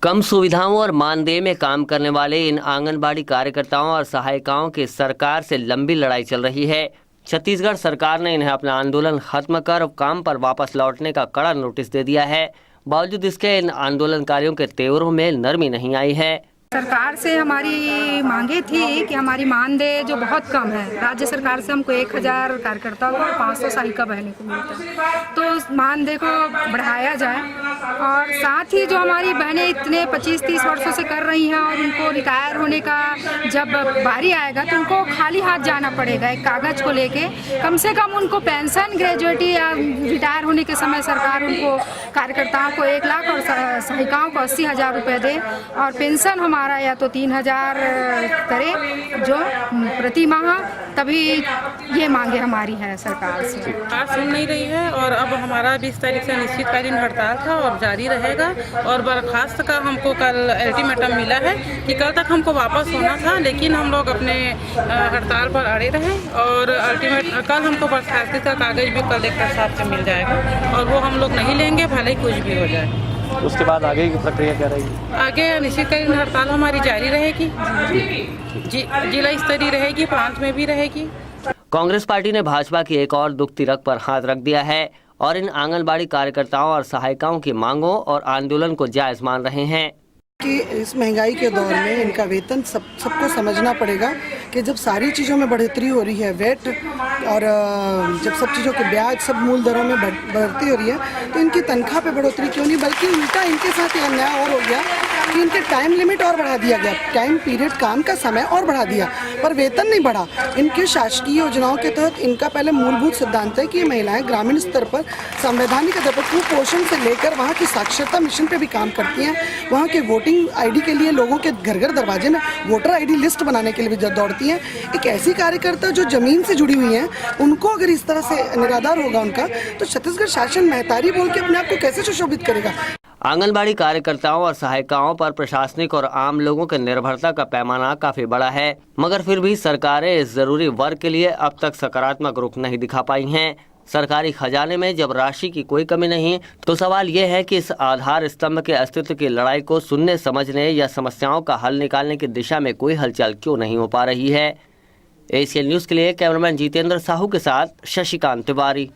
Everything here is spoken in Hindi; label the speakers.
Speaker 1: कम सुविधाओं और मानदेय में काम करने वाले इन आंगनबाड़ी कार्यकर्ताओं और सहायिकाओं की सरकार से लंबी लड़ाई चल रही है। छत्तीसगढ़ सरकार ने इन्हें अपना आंदोलन खत्म कर काम पर वापस लौटने का कड़ा नोटिस दे दिया है। बावजूद इसके इन आंदोलनकारियों के तेवरों में नरमी नहीं आई है।
Speaker 2: सरकार से हमारी मांगे थी कि हमारी मानदेय जो बहुत कम है, राज्य सरकार से हमको 1000 कार्यकर्ताओं को 500 सहायिका बहनों को मिलता है, तो उस मानदेय को बढ़ाया जाए। और साथ ही जो हमारी बहनें इतने 25-30 वर्षों से कर रही हैं और उनको रिटायर होने का जब बारी आएगा तो उनको खाली हाथ जाना पड़ेगा एक कागज़ को लेके। कम से कम उनको पेंशन, ग्रेजुएटी या रिटायर होने के समय सरकार उनको कार्यकर्ताओं को 1 लाख और सहायिकाओं को 80,000 रुपये दे और पेंशन हमारा या तो 3000 करे जो प्रति माह। तभी ये मांगे हमारी है सरकार से।
Speaker 3: सरकार सुन नहीं रही है और अब हमारा 20 तारीख से अनिश्चितकालीन हड़ताल था और जारी रहेगा। और बर्खास्त का हमको कल अल्टीमेटम मिला है कि कल तक हमको वापस होना था, लेकिन हम लोग अपने हड़ताल पर अड़े रहे और कल हमको बर्खास्ती का कागज भी कलेक्टर साहब से मिल जाएगा और वो हम लोग नहीं लेंगे, भले ही कुछ भी हो जाए।
Speaker 4: उसके बाद आगे की प्रक्रिया क्या रहेगी?
Speaker 3: आगे अनिश्चितकालीन हड़ताल हमारी जारी रहेगी, जिला स्तरीय रहेगी, प्रांत में भी रहेगी।
Speaker 1: कांग्रेस पार्टी ने भाजपा की एक और दुख तिरक पर हाथ रख दिया है और इन आंगनबाड़ी कार्यकर्ताओं और सहायिकाओं की मांगों और आंदोलन को जायज मान रहे हैं
Speaker 5: कि इस महंगाई के दौर में इनका वेतन सबको समझना पड़ेगा कि जब सारी चीज़ों में बढ़ोतरी हो रही है, वेट और जब सब चीज़ों के ब्याज सब मूल दरों में बढ़ती हो रही है, तो इनकी तनख्वाह पे बढ़ोतरी क्यों नहीं, बल्कि उल्टा इनके साथ ये अन्याय और हो गया कि इनके टाइम लिमिट और बढ़ा दिया गया, टाइम पीरियड, काम का समय और बढ़ा दिया, पर वेतन नहीं बढ़ा। इनके शासकीय योजनाओं के तहत इनका पहले मूलभूत सिद्धांत है कि ये महिलाएं ग्रामीण स्तर पर संवैधानिक स्तर पर कुपोषण से लेकर वहाँ की साक्षरता मिशन पे भी काम करती हैं, वहाँ के वोटिंग आईडी के लिए लोगों के घर घर दरवाजे में वोटर आईडी लिस्ट बनाने के लिए भी दौड़ती हैं। एक ऐसी कार्यकर्ता जो जमीन से जुड़ी हुई हैं, उनको अगर इस तरह से निराधार होगा उनका, तो छत्तीसगढ़ शासन महतारी बोल के अपने आप को कैसे सुशोभित करेगा।
Speaker 1: आंगनबाड़ी कार्यकर्ताओं और सहायिकाओं पर प्रशासनिक और आम लोगों के निर्भरता का पैमाना काफी बड़ा है, मगर फिर भी सरकारें इस जरूरी वर्ग के लिए अब तक सकारात्मक रुख नहीं दिखा पाई हैं। सरकारी खजाने में जब राशि की कोई कमी नहीं, तो सवाल यह है कि इस आधार स्तंभ के अस्तित्व की लड़ाई को सुनने, समझने या समस्याओं का हल निकालने की दिशा में कोई हलचल क्यों नहीं हो पा रही है। एशियन न्यूज के लिए कैमरामैन जितेंद्र साहू के साथ शशिकांत तिवारी।